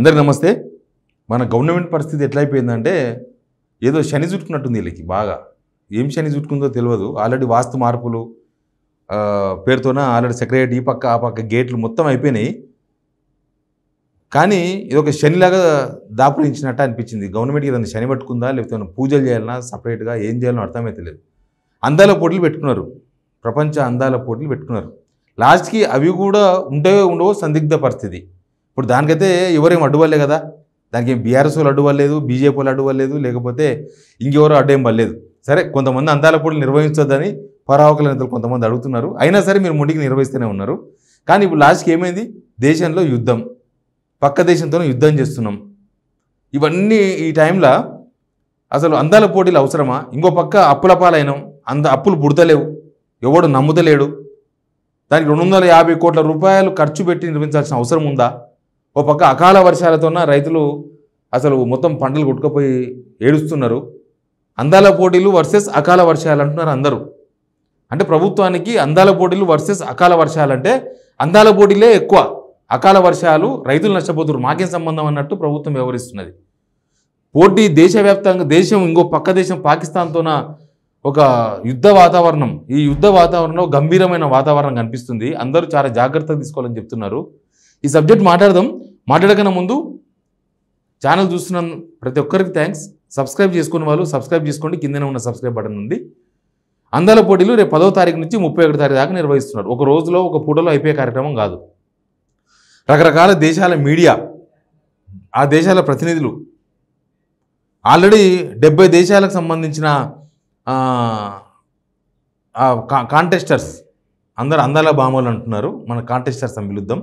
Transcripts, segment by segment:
అందరికీ నమస్తే. మన గవర్నమెంట్ పరిస్థితి ఎట్లయిపోయిందంటే ఏదో శని చుట్టుకున్నట్టుంది వీళ్ళకి. బాగా ఏం శని చుట్టుకుందో తెలియదు. ఆల్రెడీ వాస్తు మార్పులు పేరుతోన ఆల్రెడీ సెక్రటరీ ఈ పక్క ఆ పక్క గేట్లు మొత్తం అయిపోయినాయి. కానీ ఇది ఒక శనిలాగా దాపురించినట్టు అనిపించింది. గవర్నమెంట్కి ఏదైనా శని పట్టుకుందా, లేకపోతే పూజలు చేయాలన్నా సపరేట్గా ఏం చేయాలనో అర్థమైతే లేదు. అందాల పోటీలు పెట్టుకున్నారు, ప్రపంచ అందాల పోటీలు పెట్టుకున్నారు. లాస్ట్కి అవి కూడా ఉంటాయో ఉండవో సందిగ్ధ పరిస్థితి. ఇప్పుడు దానికైతే ఎవరేం అడ్డువల్లే కదా, దానికి ఏం బీఆర్ఎస్ వాళ్ళు అడ్డువలేదు, బీజేపీ వాళ్ళు అడ్డువలేదు, లేకపోతే ఇంకెవరో అడ్డేం పడలేదు. సరే, కొంతమంది అందాల పోటీలు నిర్వహించొద్దని పరావకల నేతలు కొంతమంది అడుగుతున్నారు. అయినా సరే మీరు ముందుకు నిర్వహిస్తూనే ఉన్నారు. కానీ ఇప్పుడు లాస్ట్కి ఏమైంది? దేశంలో యుద్ధం, పక్క దేశంతో యుద్ధం చేస్తున్నాం. ఇవన్నీ ఈ టైంలో అసలు అందాల పోటీలు అవసరమా? ఇంకో పక్క అప్పుల పాలైనాం, అప్పులు పుడతలేవు, ఎవడు నమ్ముతలేడు. దానికి 250 కోట్ల రూపాయలు ఖర్చు పెట్టి నిర్మించాల్సిన అవసరం ఉందా? ఓ పక్క అకాల వర్షాలతోన రైతులు అసలు మొత్తం పంటలు కొట్టుకుపోయి ఏడుస్తున్నారు. అందాల పోటీలు వర్సెస్ అకాల వర్షాలు అంటున్నారు అందరూ. అంటే ప్రభుత్వానికి అందాల పోటీలు వర్సెస్ అకాల వర్షాలంటే అందాల పోటీలే ఎక్కువ, అకాల వర్షాలు రైతులు నష్టపోతున్నారు, మాకేం సంబంధం అన్నట్టు ప్రభుత్వం వ్యవహరిస్తున్నది. పోటీ దేశవ్యాప్తంగా, దేశం ఇంకో పక్క దేశం పాకిస్తాన్తోన ఒక యుద్ధ వాతావరణం. ఈ యుద్ధ వాతావరణంలో గంభీరమైన వాతావరణం కనిపిస్తుంది. అందరూ చాలా జాగ్రత్తగా తీసుకోవాలని చెప్తున్నారు. ఈ సబ్జెక్ట్ మాట్లాడకన్నా ముందు ఛానల్ చూస్తున్న ప్రతి ఒక్కరికి థ్యాంక్స్. సబ్స్క్రైబ్ చేసుకున్న వాళ్ళు సబ్స్క్రైబ్ చేసుకోండి, కిందనే ఉన్న సబ్స్క్రైబ్ బటన్ ఉంది. అందాల పోటీలు రేపు 10వ తారీఖు నుంచి 31వ తారీఖు దాకా నిర్వహిస్తున్నారు. ఒక రోజులో ఒక పూటలో అయిపోయే కార్యక్రమం కాదు. రకరకాల దేశాల మీడియా, ఆ దేశాల ప్రతినిధులు, ఆల్రెడీ 70 దేశాలకు సంబంధించిన కాంటెస్టర్స్ అందరు అందాల బామలు అంటున్నారు. మన కాంటెస్టర్స్ అని పిలుద్దాం.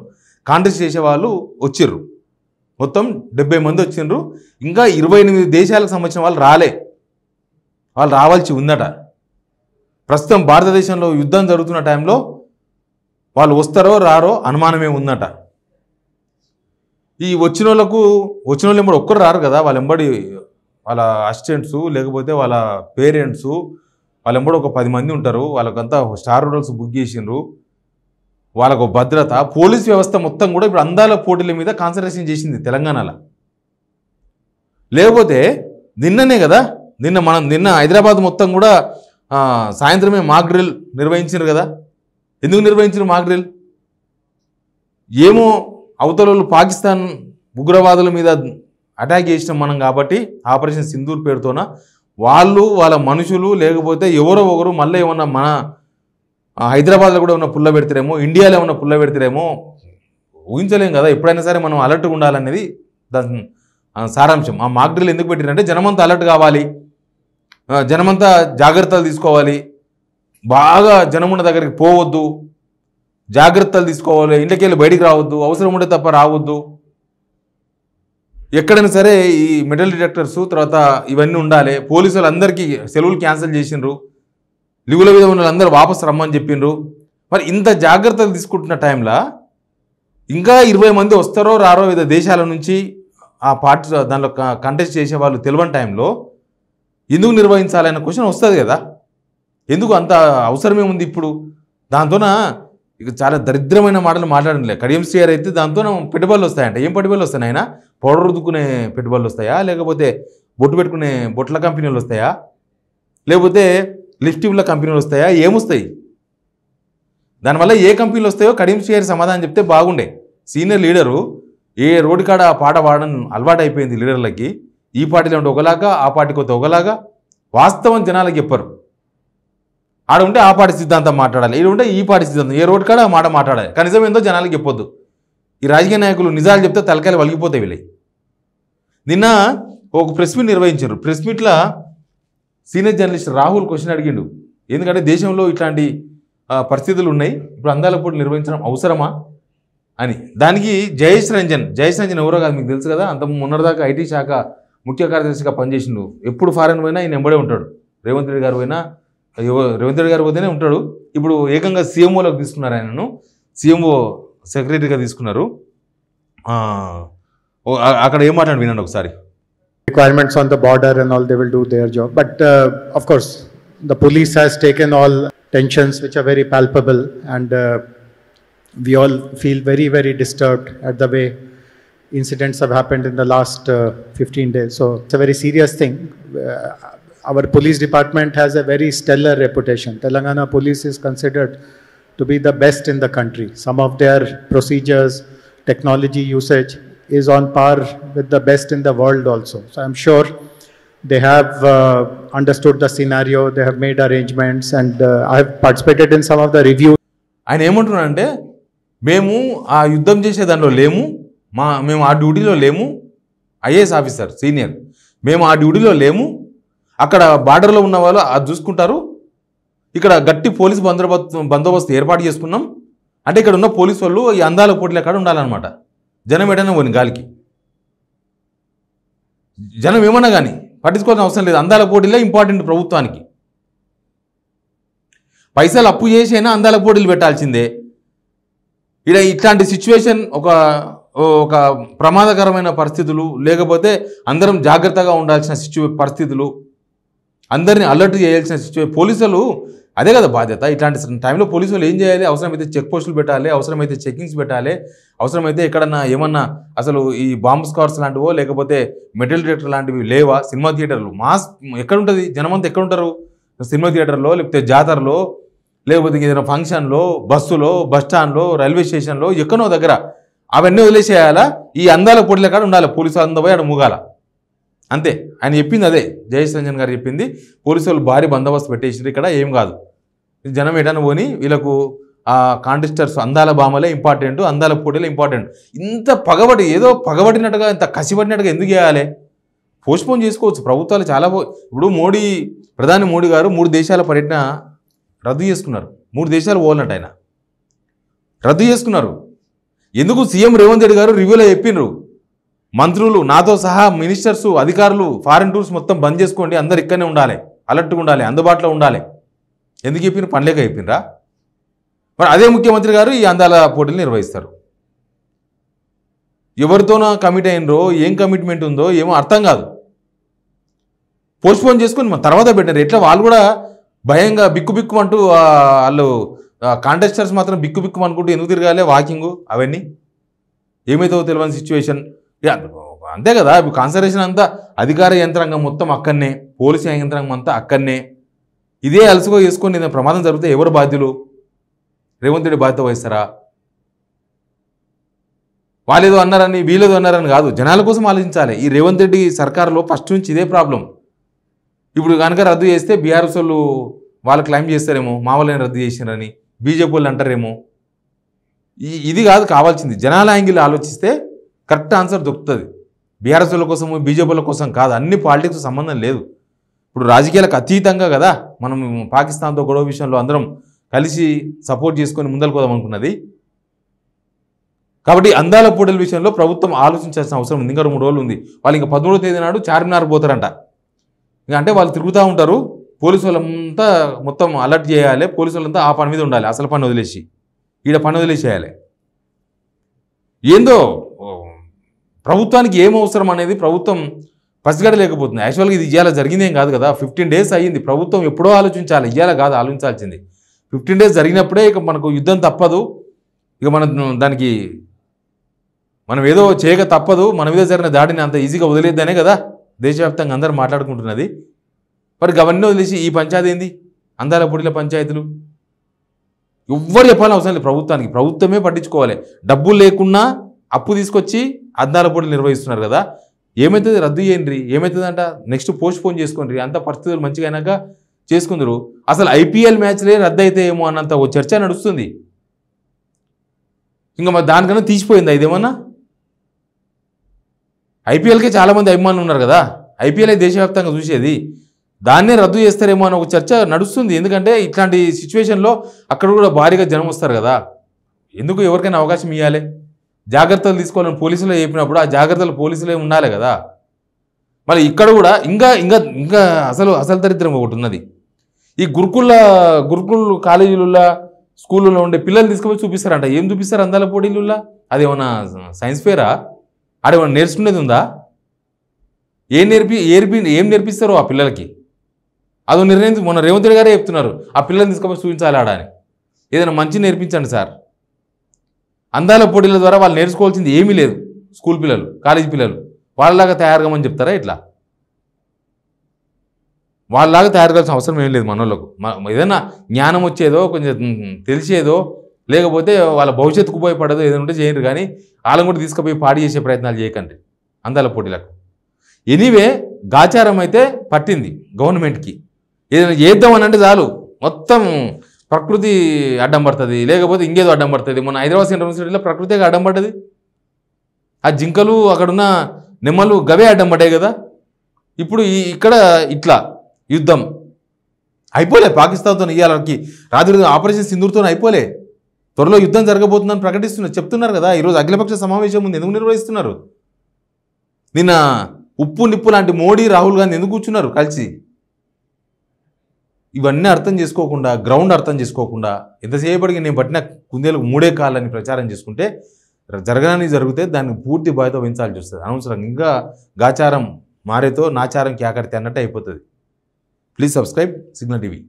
కాంటెస్ట్ చేసే వాళ్ళు వచ్చిర్రు, మొత్తం 70 మంది వచ్చిండ్రు. ఇంకా 28 దేశాలకు సంబంధించిన వాళ్ళు వాళ్ళు రావాల్సి ఉందట. ప్రస్తుతం భారతదేశంలో యుద్ధం జరుగుతున్న టైంలో వాళ్ళు వస్తారో రారో అనుమానమే ఉందట. ఈ వచ్చిన వాళ్ళు ఎంబడి ఒక్కరు రారు కదా, వాళ్ళ ఎంబడి వాళ్ళ అసిస్టెంట్సు, లేకపోతే వాళ్ళ పేరెంట్సు, వాళ్ళ ఎంబడి ఒక 10 మంది ఉంటారు. వాళ్ళకంతా స్టార్ హోటల్స్ బుక్ చేసిండ్రు. వాళ్ళకు భద్రత, పోలీస్ వ్యవస్థ మొత్తం కూడా ఇప్పుడు అందాల పోటీల మీద కాన్సన్ట్రేషన్ చేసింది తెలంగాణలో. లేకపోతే నిన్ననే కదా, నిన్న హైదరాబాద్ మొత్తం కూడా సాయంత్రమే మాక్ డ్రిల్ నిర్వహించారు కదా. ఎందుకు నిర్వహించారు మాక్ డ్రిల్? ఏమో అవతల పాకిస్తాన్ ఉగ్రవాదుల మీద అటాక్ చేసినాం మనం కాబట్టి, ఆపరేషన్ సింధూర్ పేరుతోన వాళ్ళు వాళ్ళ మనుషులు, లేకపోతే ఎవరో ఒకరు మళ్ళీ ఏమన్నా మన హైదరాబాద్లో కూడా ఉన్న పుల్ల పెడతారేమో, ఇండియాలో ఉన్న పుల్ల పెడతారేమో ఊహించలేం కదా. ఎప్పుడైనా సరే మనం అలర్ట్గా ఉండాలనేది దాని సారాంశం. ఆ మాక్ డ్రిల్ ఎందుకు పెట్టారంటే జనమంతా అలర్ట్ కావాలి, జనమంతా జాగ్రత్తలు తీసుకోవాలి, బాగా జనమున్న దగ్గరికి పోవద్దు, జాగ్రత్తలు తీసుకోవాలి, ఇంటికి వెళ్ళి బయటికి రావద్దు, అవసరం ఉంటే తప్ప రావద్దు, ఎక్కడైనా సరే ఈ మెటల్ డిటెక్టర్స్ తర్వాత ఇవన్నీ ఉండాలి. పోలీసులు అందరికీ సెలవులు క్యాన్సిల్ చేసిండ్రు, లీవుల మీద ఉన్న వాళ్ళందరూ వాపసు రమ్మని చెప్పిండ్రు. మరి ఇంత జాగ్రత్తలు తీసుకుంటున్న టైంలో ఇంకా 20 మంది వస్తారో రారో వివిధ దేశాల నుంచి ఆ పార్టీ దానిలో కంటెస్ట్ చేసే వాళ్ళు తెలియని టైంలో ఎందుకు నిర్వహించాలన్న క్వశ్చన్ వస్తుంది కదా. ఎందుకు అంత అవసరమే ఉంది ఇప్పుడు? దాంతోన ఇక చాలా దరిద్రమైన మాటలు మాట్లాడలే. కడియం శ్రీఆర్ అయితే దాంతో పెట్టుబడులు వస్తాయంట. ఏం పెట్టుబడులు వస్తాయి ఆయన? పౌడర్ రుద్దుకునే పెట్టుబడులు వస్తాయా, లేకపోతే బొట్టు పెట్టుకునే బొట్ల కంపెనీలు వస్తాయా, లేకపోతే లిప్స్టిక్ల కంపెనీలు వస్తాయా? ఏమొస్తాయి? దానివల్ల ఏ కంపెనీలు వస్తాయో కడియం శ్రీఆర్ సమాధానం చెప్తే బాగుండే. సీనియర్ లీడరు ఏ రోడ్డు కాడ ఆ పాట పాడడం అలవాటు అయిపోయింది లీడర్లకి. ఈ పార్టీలో ఉంటే ఒకలాగా, ఆ పార్టీకి వస్తే ఒకలాగా. వాస్తవం జనాలకు చెప్పరు. ఆడ ఉంటే ఆ పార్టీ సిద్ధాంతం మాట్లాడాలి, ఈడ ఉంటే ఈ పార్టీ సిద్ధాంతం, ఏ రోడ్డు కాడ ఆ మాట మాట్లాడాలి. కనీసం ఏందో జనాలకు చెప్పొద్దు. ఈ రాజకీయ నాయకులు నిజాలు చెప్తే తలకాయలు వలిగిపోతాయి వీళ్ళే. నిన్న ఒక ప్రెస్ మీట్ నిర్వహించారు. ప్రెస్ మీట్లో సీనియర్ జర్నలిస్ట్ రాహుల్ క్వశ్చన్ అడిగిండు. ఎందుకంటే దేశంలో ఇట్లాంటి పరిస్థితులు ఉన్నాయి, ఇప్పుడు అందాల పోటీ నిర్వహించడం అవసరమా అని. దానికి జయేష్ రంజన్ ఎవరో కాదు, మీకు తెలుసు కదా. అంత మొన్నటిదాకా ఐటీ శాఖ ముఖ్య కార్యదర్శిగా పనిచేసిండు. ఎప్పుడు ఫారెన్ పోయినా ఈయన ఎంబడే ఉంటాడు. రేవంత్ రెడ్డి గారు పోతేనే ఉంటాడు. ఇప్పుడు ఏకంగా సీఎంఓలోకి తీసుకున్నారు ఆయనను, సీఎంఓ సెక్రటరీగా తీసుకున్నారు. అక్కడ ఏం మాట్లాడి వినండి ఒకసారి. Requirements on the border and all, they will do their job. But of course, the police has taken all tensions which are very palpable, and we all feel very, very disturbed at the way incidents have happened in the last 15 days. So it's a very serious thing. Our police department has a very stellar reputation. Telangana police is considered to be the best in the country. Some of their procedures, technology usage is on par with the best in the world also. So I'm sure they have understood the scenario, they have made arrangements, and I have participated in some of the reviews. ఆయన ఏమంటున్నారంటే మేము ఆ యుద్ధం చేసే దానిలో లేము, మేము ఆ డ్యూటీలో లేము. ఐఏఎస్ ఆఫీసర్ సీనియర్, మేము ఆ డ్యూటీలో లేము. అక్కడ బార్డర్లో ఉన్న వాళ్ళు అది చూసుకుంటారు. ఇక్కడ గట్టి పోలీస్ బందోబస్తు ఏర్పాటు చేసుకున్నాం. అంటే ఇక్కడ ఉన్న పోలీసు వాళ్ళు ఈ అందాల పోటీలు ఎక్కడ ఉండాలన్నమాట. జనం ఎడైనా పోని గాలికి, జనం ఏమన్నా కానీ పట్టించుకోవాల్సిన అవసరం లేదు. అందాల పోటీలే ఇంపార్టెంట్ ప్రభుత్వానికి. పైసలు అప్పు చేసి అయినా అందాల పోటీలు పెట్టాల్సిందే. ఇక్కడ ఇట్లాంటి సిచ్యువేషన్ ఒక ప్రమాదకరమైన పరిస్థితులు, లేకపోతే అందరం జాగ్రత్తగా ఉండాల్సిన పరిస్థితులు, అందరినీ అలర్ట్ చేయాల్సిన పోలీసులు అదే కదా బాధ్యత. ఇట్లాంటి టైంలో పోలీసులు ఏం చేయాలి? అవసరమైతే చెక్ పోస్టులు పెట్టాలి, అవసరమైతే చెకింగ్స్ పెట్టాలి, అవసరమైతే ఎక్కడన్నా ఏమన్నా అసలు ఈ బాంబ్ స్క్వాడ్స్ లాంటివో లేకపోతే మెటల్ డిటెక్టర్ లాంటివి లేవా? సినిమా థియేటర్లు మాస్ ఎక్కడుంటుంది? జనమంతా ఎక్కడుంటారు? సినిమా థియేటర్లో, లేకపోతే జాతరలో, లేకపోతే ఏదైనా ఫంక్షన్లో, బస్సులో, బస్టాండ్లో, రైల్వే స్టేషన్లో, ఎక్కడో దగ్గర అవన్నీ వదిలేసేయాలా? ఈ అందాల పోటీల కాడ ఉండాలి. పోలీసు అందరూ పోయి అక్కడ ముగాల అంతే. ఆయన చెప్పింది అదే, జయేష్ రంజన్ గారు చెప్పింది. పోలీసు వాళ్ళు భారీ బందోబస్తు పెట్టేసారు. ఇక్కడ ఏం కాదు, జనం ఎటని పోని వీళ్ళకు ఆ కాంటెస్టర్స్ అందాల భామలే ఇంపార్టెంట్, అందాల పోటీలే ఇంపార్టెంట్. ఇంత పగబడి ఏదో పగబడినట్టుగా ఇంత కసిపడినట్టుగా ఎందుకు చేయాలి? పోస్ట్పోన్ చేసుకోవచ్చు. ప్రభుత్వాలు చాలా ఇప్పుడు ప్రధాని మోడీ గారు 3 దేశాల పర్యటన రద్దు చేసుకున్నారు. 3 దేశాలు పోవాలంట ఆయన, రద్దు చేసుకున్నారు. ఎందుకు? సీఎం రేవంత్ రెడ్డి గారు రివ్యూలో చెప్పిండ్రు, మంత్రులు నాతో సహా మినిస్టర్స్, అధికారులు ఫారిన్ టూర్స్ మొత్తం బంద్ చేసుకోండి, అందరు ఇక్కడనే ఉండాలి, అలర్ట్గా ఉండాలి, అందుబాటులో ఉండాలి. ఎందుకు చెప్పిన? పనిలేక చెప్పిండ్రా? మరి అదే ముఖ్యమంత్రి గారు ఈ అందాల పోటీలు నిర్వహిస్తారు. ఎవరితోనో కమిట్ అయినరో, ఏం కమిట్మెంట్ ఉందో ఏమో అర్థం కాదు. పోస్ట్పోన్ చేసుకొని తర్వాత పెట్టారు. ఎట్లా వాళ్ళు కూడా భయంగా బిక్కు అంటూ వాళ్ళు కాంటెస్టర్స్ మాత్రం బిక్కు అనుకుంటూ ఎందుకు తిరగాలి? వాకింగ్ అవన్నీ ఏమైతే తెలియని సిచ్యువేషన్. అంతే కదా. ఇప్పుడు కాన్సన్ట్రేషన్ అంతా అధికార యంత్రాంగం మొత్తం అక్కడనే, పోలీసు యంత్రాంగం అంతా అక్కడనే. ఇదే అలసిగా చేసుకొని నేను ప్రమాదం జరిగితే ఎవరు బాధ్యులు? రేవంత్ రెడ్డి బాధ్యత వహిస్తారా? వాళ్ళేదో అన్నారని వీళ్ళేదో అన్నారని కాదు, జనాల కోసం ఆలోచించాలి. ఈ రేవంత్ రెడ్డి సర్కారులో ఫస్ట్ నుంచి ఇదే ప్రాబ్లం. ఇప్పుడు కనుక రద్దు చేస్తే బీఆర్ఎస్ వాళ్ళు క్లైమ్ చేస్తారేమో, మా వాళ్ళని రద్దు చేసినారని, బీజేపీ వాళ్ళు అంటారేమో. ఇది కాదు కావాల్సింది. జనాల యాంగిల్ ఆలోచిస్తే కరెక్ట్ ఆన్సర్ దొరుకుతుంది. బీఆర్ఎస్ వాళ్ళ కోసం, బీజేపీ వాళ్ళ కోసం కాదు. అన్ని పాలిటిక్స్ సంబంధం లేదు. ఇప్పుడు రాజకీయాలకు అతీతంగా కదా మనం పాకిస్తాన్తో గొడవ విషయంలో అందరం కలిసి సపోర్ట్ చేసుకొని ముందరకు పోదాం అనుకున్నది. కాబట్టి అందాల పోటీల విషయంలో ప్రభుత్వం ఆలోచించాల్సిన అవసరం ఉంది. ఇంకా 3 రోజులు ఉంది. వాళ్ళు ఇంకా 13వ తేదీ నాడు చార్మినార్ పోతారంట. ఇంకా అంటే వాళ్ళు తిరుగుతూ ఉంటారు. పోలీసు వాళ్ళంతా మొత్తం అలర్ట్ చేయాలి. పోలీసు వాళ్ళంతా ఆ పని మీద ఉండాలి. అసలు పని వదిలేసి ఈడ పని వదిలేసేయాలి. ఏందో ప్రభుత్వానికి ఏం అవసరం అనేది ప్రభుత్వం పసిగడలేకపోతుంది. యాక్చువల్గా ఇది ఇవాళ జరిగిందేం కాదు కదా. 15 డేస్ అయ్యింది. ప్రభుత్వం ఎప్పుడో ఆలోచించాలి, ఇవాళ కాదు ఆలోచించాల్సింది. 15 డేస్ జరిగినప్పుడే ఇక మనకు యుద్ధం తప్పదు. ఇక దానికి మనం ఏదో చేయక తప్పదు. మన మీద జరిగిన దాడిని అంత ఈజీగా వదిలేద్దనే కదా దేశవ్యాప్తంగా అందరూ మాట్లాడుకుంటున్నది. మరి అవన్నీ వదిలేసి ఈ పంచాయతీ ఏంది? అందాల పోటీల పంచాయతీలు ఎవ్వరు చెప్పాలని అవసరం లేదు ప్రభుత్వానికి. ప్రభుత్వమే పట్టించుకోవాలి. డబ్బులు లేకున్నా అప్పు తీసుకొచ్చి అందాల పోటీలు నిర్వహిస్తున్నారు కదా. ఏమవుతుంది? రద్దు చేయండి. ఏమవుతుందంట? నెక్స్ట్ పోస్ట్పోన్ చేసుకోండి. అంత పరిస్థితులు మంచిగా అయినాక చేసుకుందరు. అసలు ఐపీఎల్ మ్యాచ్లే రద్దు అయితే ఏమో అన్నంత ఓ చర్చ నడుస్తుంది. ఇంకా మరి దానికన్నా తీసిపోయిందా ఇదేమన్నా? ఐపీఎల్కే చాలామంది అభిమానులు ఉన్నారు కదా. ఐపీఎల్ దేశవ్యాప్తంగా చూసేది. దాన్నే రద్దు చేస్తారేమో అని ఒక చర్చ నడుస్తుంది. ఎందుకంటే ఇట్లాంటి సిచ్యువేషన్లో అక్కడ కూడా భారీగా జనం వస్తారు కదా. ఎందుకు ఎవరికైనా అవకాశం ఇవ్వాలి? జాగ్రత్తలు తీసుకోవాలని పోలీసులు చెప్పినప్పుడు ఆ జాగ్రత్తలు పోలీసులే ఉండాలి కదా. మరి ఇక్కడ కూడా ఇంకా ఇంకా ఇంకా అసలు దరిద్రం ఒకటి ఉన్నది. ఈ గురుకుల్ కాలేజీలలో, స్కూళ్ళలో ఉండే పిల్లలు తీసుకుపోయి చూపిస్తారంట. ఏం చూపిస్తారు అందాల పోటీలలో? అదేమన్నా సైన్స్ ఫేరా? ఆడేమన్నా నేర్చుకునేది ఉందా? ఏం నేర్పిస్తారో ఆ పిల్లలకి? అదో నిర్ణయం మొన్న రేవంత్ రెడ్డి గారే చెప్తున్నారు, ఆ పిల్లల్ని తీసుకుపోయి చూపించాలి ఆడ అని. ఏదైనా మంచి నేర్పించండి సార్. అందాల పోటీల ద్వారా వాళ్ళు నేర్చుకోవాల్సింది ఏమీ లేదు. స్కూల్ పిల్లలు, కాలేజీ పిల్లలు వాళ్ళలాగా తయారుగామని చెప్తారా? ఇట్లా వాళ్ళలాగా తయారు కావాల్సిన అవసరం ఏం లేదు. మనోళ్ళకు ఏదైనా జ్ఞానం వచ్చేదో, కొంచెం తెలిసేదో, లేకపోతే వాళ్ళ భవిష్యత్తుకు ఉపయోగపడదో ఏదైనా ఉంటే చేయరు, కానీ వాళ్ళని కూడా తీసుకుపోయి పాడి చేసే ప్రయత్నాలు చేయకండి అందాల పోటీలకు. ఎనీవే గాచారం అయితే పట్టింది గవర్నమెంట్కి. ఏదైనా చేద్దామని అంటే చాలు మొత్తం ప్రకృతి అడ్డం పడుతుంది, లేకపోతే ఇంకేదో అడ్డం పడుతుంది. మొన్న హైదరాబాద్ సెంట్రల్ యూనివర్సిటీలో ప్రకృతిగా అడ్డం పడ్డది. ఆ జింకలు అక్కడున్న నెమ్మలు గవే అడ్డం పడ్డాయి కదా. ఇప్పుడు ఇక్కడ ఇట్లా యుద్ధం అయిపోలే. పాకిస్తాన్తో ఇయ్యాలకి రాత్రి ఆపరేషన్ సింధూర్తో అయిపోలే. త్వరలో యుద్ధం జరగబోతుందని ప్రకటిస్తున్నారు, చెప్తున్నారు కదా. ఈరోజు అఖిలపక్ష సమావేశం ఉంది, ఎందుకు నిర్వహిస్తున్నారు? నిన్న ఉప్పు నిప్పు లాంటి మోడీ, రాహుల్ గాంధీ ఎందుకు కూర్చున్నారు కలిసి? ఇవన్నీ అర్థం చేసుకోకుండా, గ్రౌండ్ అర్థం చేసుకోకుండా, ఎంతసేపటికి నేను పట్టిన కుందేలకు 3 కాళ్ళని ప్రచారం చేసుకుంటే జరగడానికి జరిగితే దాన్ని పూర్తి బాధ్యత వహించాల్సి వస్తుంది. అనవసరంగా ఇంకా గాచారం మారేతో నాచారం క్యాకర్తే అన్నట్టు అయిపోతుంది. Please subscribe signal TV.